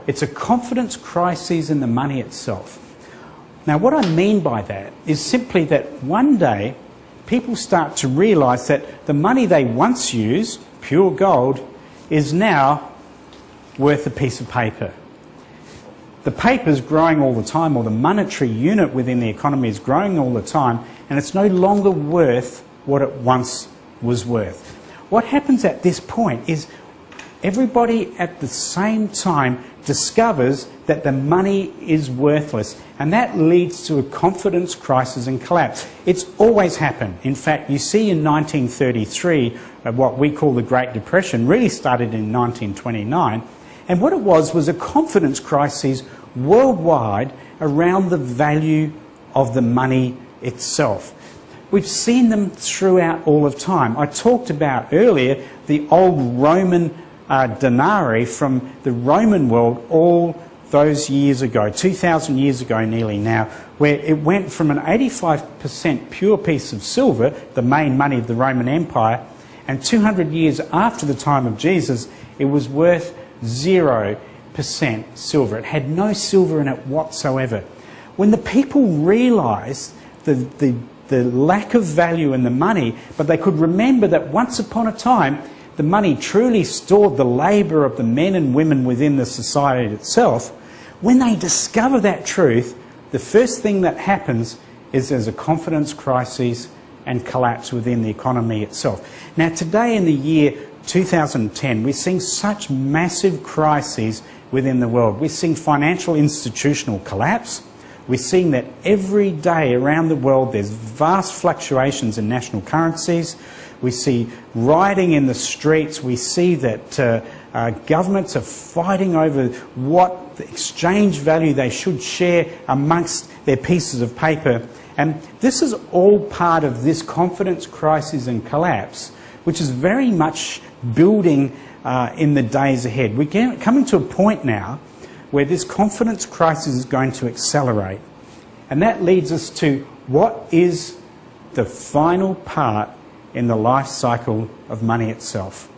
It's a confidence crisis in the money itself. Now, what I mean by that is simply that one day people start to realise that the money they once used, pure gold, is now worth a piece of paper. The paper's growing all the time, or the monetary unit within the economy is growing all the time, and it's no longer worth what it once was worth. What happens at this point is everybody at the same time discovers that the money is worthless, and that leads to a confidence crisis and collapse. It's always happened. In fact, you see in 1933, what we call the Great Depression really started in 1929, and what it was a confidence crisis worldwide around the value of the money itself. We've seen them throughout all of time. I talked about earlier the old Roman denarii from the Roman world all those years ago, 2,000 years ago nearly now, where it went from an 85% pure piece of silver, the main money of the Roman Empire, and 200 years after the time of Jesus, it was worth 0% silver. It had no silver in it whatsoever. When the people realised the lack of value in the money, but they could remember that once upon a time, the money truly stored the labour of the men and women within the society itself. When they discover that truth, the first thing that happens is there's a confidence crisis and collapse within the economy itself. Now, today in the year 2010, we're seeing such massive crises within the world. We're seeing financial institutional collapse. We're seeing that every day around the world there's vast fluctuations in national currencies. We see rioting in the streets. We see that governments are fighting over what the exchange value they should share amongst their pieces of paper. And this is all part of this confidence crisis and collapse, which is very much building in the days ahead. We're coming to a point now where this confidence crisis is going to accelerate. And that leads us to what is the final part in the life cycle of money itself.